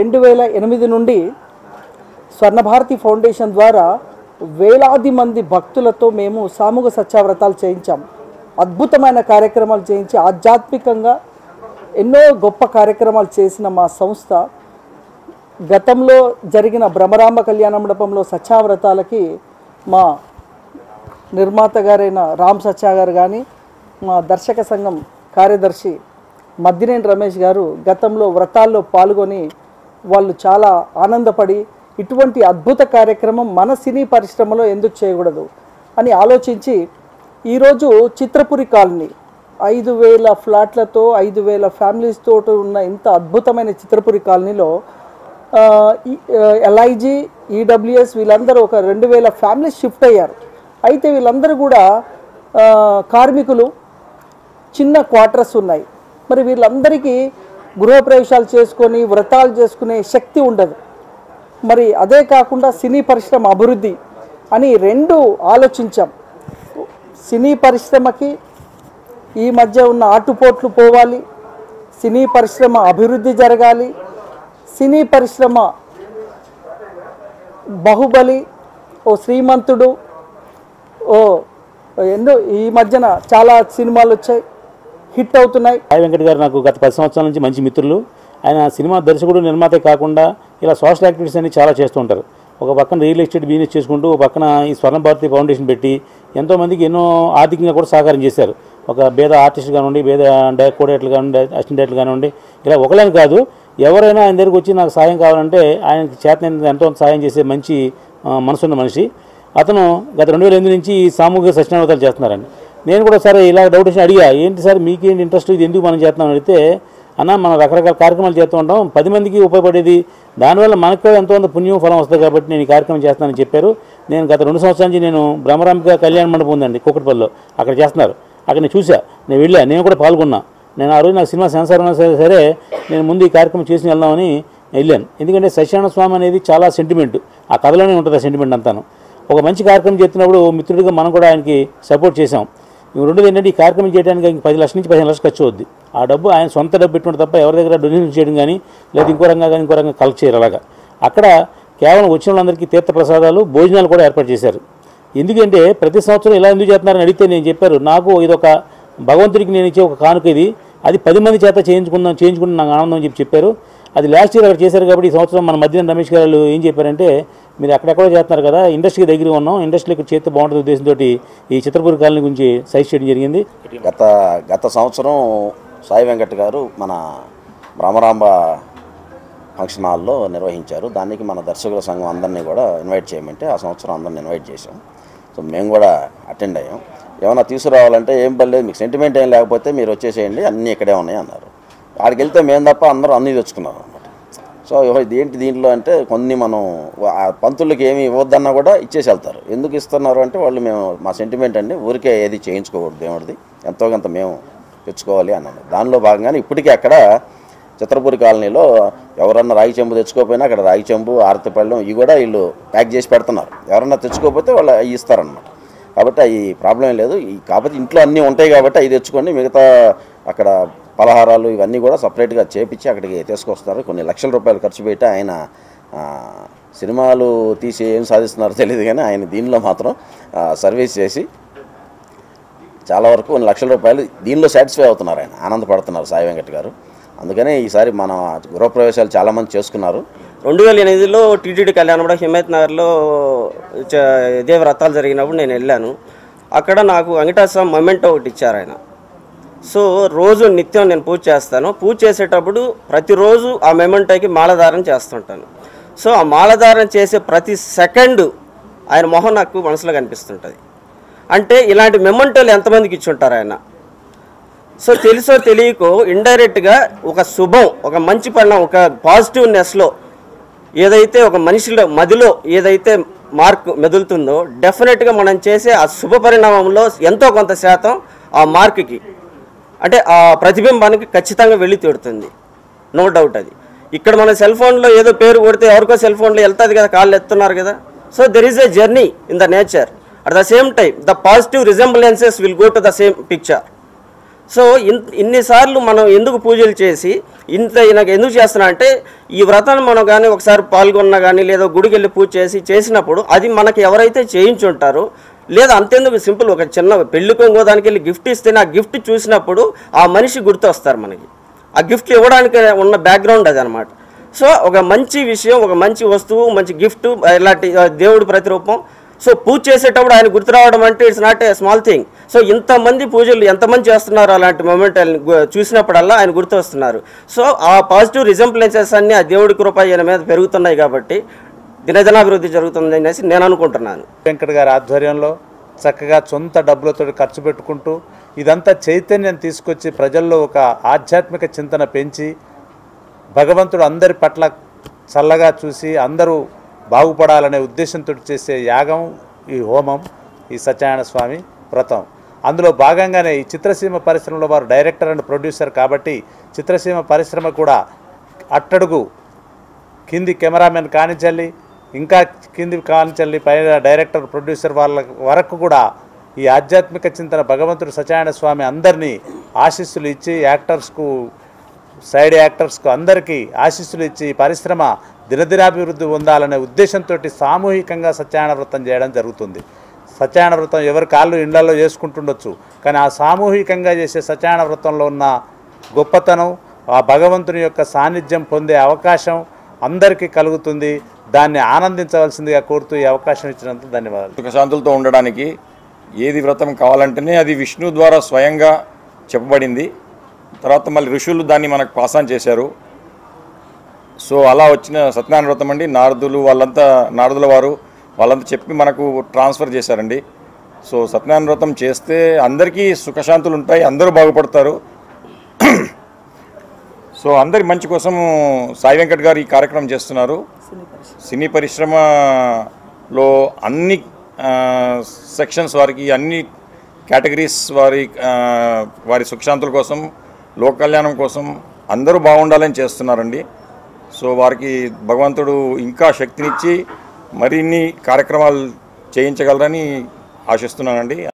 2008 నుండి స్వర్ణభారతి ఫౌండేషన్ ద్వారా వేలాది మంది భక్తులతో మేము సామూహిక సత్యావ్రతాలు చేయించాం. అద్భుతమైన కార్యక్రమాలు చేయించి ఆధ్యాత్మికంగా ఎన్నో గొప్ప కార్యక్రమాలు చేసిన మా సంస్థ గతంలో జరిగిన బ్రహ్మరాంబ కళ్యాణ మండపంలో సత్యావ్రతాలకి మా నిర్మాత గారైన రామ్ సత్య గారు కానీ మా దర్శక సంఘం కార్యదర్శి మద్దినేని రమేష్ గారు గతంలో వ్రతాల్లో పాల్గొని వాళ్ళు చాలా ఆనందపడి ఇటువంటి అద్భుత కార్యక్రమం మన సినీ పరిశ్రమలో ఎందుకు చేయకూడదు అని ఆలోచించి ఈరోజు చిత్రపురి కాలనీ 5,000 ఫ్లాట్లతో 5,000 ఫ్యామిలీస్తో ఉన్న ఇంత అద్భుతమైన చిత్రపురి కాలనీలో LIG EWS వీళ్ళందరూ ఒక 2,000 ఫ్యామిలీస్ షిఫ్ట్ అయ్యారు. అయితే వీళ్ళందరూ కూడా కార్మికులు, చిన్న క్వార్టర్స్ ఉన్నాయి. మరి వీళ్ళందరికీ గృహప్రవేశాలు చేసుకొని వ్రతాలు చేసుకునే శక్తి ఉండదు. మరి అదే కాకుండా సినీ పరిశ్రమ అభివృద్ధి అని రెండు ఆలోచించాం. సినీ పరిశ్రమకి ఈ మధ్య ఉన్న ఆటుపోట్లు పోవాలి, సినీ పరిశ్రమ అభివృద్ధి జరగాలి, సినీ పరిశ్రమ బాహుబలి, ఓ శ్రీమంతుడు, ఓ ఎన్నో ఈ మధ్యన చాలా సినిమాలు వచ్చాయి, హిట్ అవుతున్నాయి. సాయి వెంకట్ గారు నాకు గత 10 సంవత్సరాల నుంచి మంచి మిత్రులు. ఆయన సినిమా దర్శకుడు, నిర్మాతే కాకుండా ఇలా సోషల్ యాక్టివిటీస్ అన్ని చాలా చేస్తూ ఉంటారు. ఒక పక్కన రియల్ ఎస్టేట్ బిజినెస్ చేసుకుంటూ ఒక పక్కన ఈ స్వర్ణభారతి ఫౌండేషన్ పెట్టి ఎంతోమందికి ఎన్నో ఆర్థికంగా కూడా సహకారం చేశారు. ఒక పేద ఆర్టిస్ట్ కానివ్వండి, పేద కోడేట్లు కానివ్వండి, అసిస్టెంట్ డైరెక్టర్లు కానివ్వండి, ఇలా ఒకళ్ళని కాదు ఎవరైనా ఆయన దగ్గరికి వచ్చి నాకు సాయం కావాలంటే ఆయనకి చేతనైనంత ఎంతో సాయం చేసే మంచి మనసున్న మనిషి. అతను గత 2008 నుంచి సామూహిక సత్యావ్రతాలు చేస్తున్నారండి. నేను కూడా సరే ఇలా డౌట్ వచ్చి అడిగా, ఏంటి సార్ మీకేంటి ఇంట్రెస్ట్, ఇది ఎందుకు మనం చేస్తున్నాం అడిగితే, అన్న మనం రకరకాల కార్యక్రమాలు చేస్తూ ఉంటాం, 10 మందికి ఉపయోగపడేది, దానివల్ల మనకు కూడా ఎంతో పుణ్యం ఫలం వస్తుంది కాబట్టి నేను ఈ కార్యక్రమం చేస్తానని చెప్పారు. నేను గత 2 సంవత్సరాల నుంచి నేను బ్రహ్మరాంబిక కళ్యాణ మండపం ఉందండి కూకట్పల్లిలో, అక్కడ చేస్తున్నారు. అక్కడ నేను చూసా, నేను వెళ్ళా, నేను కూడా పాల్గొన్నా. నేను ఆ రోజు నాకు సినిమా సెన్సార్ ఉన్నా సరే నేను ముందు ఈ కార్యక్రమం చేసి వెళ్దామని వెళ్ళాను. ఎందుకంటే సత్యనారాయణ స్వామి అనేది చాలా సెంటిమెంట్, ఆ కథలోనే ఉంటుంది ఆ సెంటిమెంట్ అంతాను. ఒక మంచి కార్యక్రమం చేస్తున్నప్పుడు మిత్రుడిగా మనం కూడా ఆయనకి సపోర్ట్ చేసాం. రెండోది ఏంటంటే ఈ కార్యక్రమం చేయడానికి 10 లక్షల నుంచి 15 లక్షలు ఖర్చు అవుద్ది. ఆ డబ్బు ఆయన సొంత డబ్బు పెట్టుకుంటే తప్ప ఎవరి దగ్గర డొనేషన్ చేయడం కానీ లేదా ఇంకో రంగా కలెక్ట్ చేయరు. అలాగా అక్కడ కేవలం వచ్చిన వాళ్ళందరికీ తీర్థప్రసాదాలు, భోజనాలు కూడా ఏర్పాటు చేశారు. ఎందుకంటే ప్రతి సంవత్సరం ఇలా ఎందుకు చేస్తున్నారని అడిగితే నేను చెప్పారు, నాకు ఇదొక భగవంతుడికి నేను ఇచ్చే ఒక కానుక, ఇది అది 10 మంది చేత చేయించుకుంటే నాకు ఆనందం అని చెప్పారు. అది లాస్ట్ ఇయర్ అక్కడ చేశారు. కాబట్టి ఈ సంవత్సరం మన మద్దినేని రమేష్ గారు ఏం చెప్పారంటే, మీరు అక్కడెక్కడో చేస్తున్నారు కదా, ఇండస్ట్రీకి దగ్గరగా ఉన్నాం, ఇండస్ట్రీకి ఇక్కడ చేస్తే బాగుంటుంది ఉద్దేశంతో ఈ చిత్రపురి కాలనీ గురించి సైజ్ చేయడం జరిగింది. గత సంవత్సరం సాయి వెంకట్ గారు మన బ్రహ్మరాంబ ఫంక్షన్ హాల్లో నిర్వహించారు. దానికి మన దర్శకుల సంఘం అందరినీ కూడా ఇన్వైట్ చేయమంటే ఆ సంవత్సరం అందరిని ఇన్వైట్ చేసాం. సో మేము కూడా అటెండ్ అయ్యాం. ఏమైనా తీసుకురావాలంటే ఏం పర్లేదు, మీకు సెంటిమెంట్ ఏం లేకపోతే మీరు వచ్చేసేయండి, అన్నీ ఇక్కడే ఉన్నాయి అన్నారు. ఆడికి వెళ్తే మేము తప్ప అందరూ అన్నీ తెచ్చుకున్నారు అనమాట. సో దీంట్లో అంటే కొన్ని మనం పంతులకి ఏమి ఇవ్వద్దన్నా కూడా ఇచ్చేసి వెళ్తారు. ఎందుకు ఇస్తున్నారు అంటే వాళ్ళు మేము మా సెంటిమెంట్ అండి, ఊరికే ఏది చేయించుకోకూడదు, దేవుడిది ఎంతో కొంత మేము తెచ్చుకోవాలి అన్నాను. దానిలో భాగంగానే ఇప్పటికీ అక్కడ చిత్రపురి కాలనీలో ఎవరన్నా రాగి చెంబు తెచ్చుకోకపోయినా అక్కడ రాగి చెంబు, ఆరతిపళ్ళం ఇవి కూడా వీళ్ళు ప్యాక్ చేసి పెడుతున్నారు. ఎవరన్నా తెచ్చుకోకపోతే వాళ్ళు అవి ఇస్తారనమాట. కాబట్టి అవి ప్రాబ్లం లేదు. కాకపోతే ఇంట్లో అన్నీ ఉంటాయి కాబట్టి అవి తెచ్చుకోండి, మిగతా అక్కడ పలహారాలు ఇవన్నీ కూడా సపరేట్గా చేపించి అక్కడికి తీసుకొస్తున్నారు. కొన్ని లక్షల రూపాయలు ఖర్చు పెట్టి ఆయన సినిమాలు తీసి ఏం సాధిస్తున్నారో తెలియదు కానీ ఆయన దీనిలో మాత్రం సర్వీస్ చేసి చాలా వరకు కొన్ని లక్షల రూపాయలు దీనిలో సాటిస్ఫై అవుతున్నారు, ఆయన ఆనందపడుతున్నారు సాయి వెంకట్ గారు. అందుకనే ఈసారి మన గృహప్రవేశాలు చాలామంది చేసుకున్నారు. 2008లో టీటీడీ కళ్యాణమండపం హిమాయత్ నగర్లో ఇదే వ్రతాలు జరిగినప్పుడు నేను వెళ్ళాను. అక్కడ నాకు వెంకటేశ్వర మొమెంటో ఒకటి ఇచ్చారు ఆయన. సో రోజు నిత్యం నేను పూజ చేస్తాను. పూజ చేసేటప్పుడు ప్రతిరోజు ఆ మెమెంటోకి మాలధారణ చేస్తుంటాను. సో ఆ మాలధారణ చేసే ప్రతి సెకండు ఆయన మొహం నాకు మనసులో కనిపిస్తుంటుంది. అంటే ఇలాంటి మెమెంటోలు ఎంతమందికి ఇచ్చుంటారు ఆయన. సో తెలుసో తెలియకో ఇండైరెక్ట్గా ఒక శుభం, ఒక మంచి పరిణామం, ఒక పాజిటివ్నెస్లో ఏదైతే ఒక మనిషిలో మదిలో ఏదైతే మార్క్ మెదులుతుందో డెఫినెట్గా మనం చేసే ఆ శుభ పరిణామంలో ఎంతో కొంత శాతం ఆ మార్క్కి అంటే ఆ ప్రతిబింబానికి ఖచ్చితంగా వెళ్ళి తీరుతుంది, నో డౌట్. అది ఇక్కడ మన సెల్ ఫోన్లో ఏదో పేరు కొడితే ఎవరికో సెల్ ఫోన్లో వెళ్తుంది కదా, కాళ్ళు ఎత్తున్నారు కదా. So there is a journey in the nature. At the same time the positive resemblances will go to the same picture. So ఇన్నిసార్లు మనం ఎందుకు పూజలు చేసి ఇంత నాకు ఎందుకు చేస్తున్నా అంటే ఈ వ్రతాన్ని మనం కానీ ఒకసారి పాల్గొన్నా కానీ లేదా గుడికి వెళ్ళి పూజ చేసినప్పుడు అది మనకి ఎవరైతే చేయించుంటారో లేదా అంతేందుకు సింపుల్ ఒక చిన్న పెళ్లి కొంగోదానికి వెళ్ళి గిఫ్ట్ ఇస్తేనే ఆ గిఫ్ట్ చూసినప్పుడు ఆ మనిషి గుర్తు వస్తారు మనకి. ఆ గిఫ్ట్ ఇవ్వడానికి ఉన్న బ్యాక్గ్రౌండ్ అది అనమాట. సో ఒక మంచి విషయం, ఒక మంచి వస్తువు, మంచి గిఫ్ట్, ఇలాంటి దేవుడి ప్రతిరూపం. సో పూజ చేసేటప్పుడు ఆయన గుర్తు రావడం అంటే it's not a small thing. So ఇంతమంది పూజలు ఎంతమంది చేస్తున్నారు అలాంటి మూమెంట్ చూసినప్పుడల్లా ఆయన గుర్తు వస్తున్నారు. సో ఆ పాజిటివ్ రిజంప్లెన్సెస్ అన్నీ ఆ దేవుడి కృప ఈయన మీద పెరుగుతున్నాయి కాబట్టి దినదినాభివృద్ధి జరుగుతుంది అనేసి నేను అనుకుంటున్నాను. వెంకట గారి ఆధ్వర్యంలో చక్కగా సొంత డబ్బులతో ఖర్చు పెట్టుకుంటూ ఇదంతా చైతన్యం తీసుకొచ్చి ప్రజల్లో ఒక ఆధ్యాత్మిక చింతన పెంచి భగవంతుడు అందరి పట్ల చల్లగా చూసి అందరూ బాగుపడాలనే ఉద్దేశంతో చేసే యాగం ఈ హోమం, ఈ సత్యనారాయణ స్వామి వ్రతం. అందులో భాగంగానే ఈ చిత్రసీమ పరిశ్రమలో వారు డైరెక్టర్ అండ్ ప్రొడ్యూసర్ కాబట్టి చిత్రసీమ పరిశ్రమ కూడా అట్టడుగు కింది కెమెరామెన్ కానిచెల్లి ఇంకా కింది కానిచెల్లి పైన డైరెక్టర్ ప్రొడ్యూసర్ వాళ్ళ వరకు కూడా ఈ ఆధ్యాత్మిక చింతన భగవంతుడు సత్యనారాయణ స్వామి అందరినీ ఆశీస్సులు ఇచ్చి యాక్టర్స్కు సైడ్ యాక్టర్స్కు అందరికీ ఆశీస్సులు ఇచ్చి పరిశ్రమ దినదినాభివృద్ధి పొందాలనే ఉద్దేశంతో సామూహికంగా సత్యనారాయణ వ్రతం చేయడం జరుగుతుంది. సత్యనారాయణ వ్రతం ఎవరి కాళ్ళు ఇళ్లలో చేసుకుంటుండొచ్చు, కానీ ఆ సామూహికంగా చేసే సత్యనారాయణ వ్రతంలో ఉన్న గొప్పతనం, ఆ భగవంతుని యొక్క సాన్నిధ్యం పొందే అవకాశం అందరికీ కలుగుతుంది. దాన్ని ఆనందించవలసిందిగా కోరుతూ ఈ అవకాశం ఇచ్చినందుకు ధన్యవాదాలు. సుఖశాంతులతో ఉండడానికి ఏది వ్రతం కావాలంటేనే అది విష్ణు ద్వారా స్వయంగా చెప్పబడింది. తర్వాత మళ్ళీ ఋషులు దాన్ని మనకు పాసాన్ చేశారు. సో అలా వచ్చిన సత్యనారాయణ వ్రతం అండి. నారదుల వారు వాళ్ళంతా చెప్పి మనకు ట్రాన్స్ఫర్ చేశారండి. సో సత్యనారాయణ వ్రతం చేస్తే అందరికీ సుఖశాంతులు ఉంటాయి, అందరూ బాగుపడతారు. సో అందరి మంచి కోసం సాయి వెంకట్ గారు ఈ కార్యక్రమం చేస్తున్నారు. సినీ పరిశ్రమలో అన్ని సెక్షన్స్ వారికి, అన్ని కేటగిరీస్ వారి సుఖశాంతుల కోసం, లోక కళ్యాణం కోసం అందరూ బాగుండాలని చేస్తున్నారండి. సో వారికి భగవంతుడు ఇంకా శక్తినిచ్చి మరిన్ని కార్యక్రమాలు చేయించగలరని ఆశిస్తున్నానండి.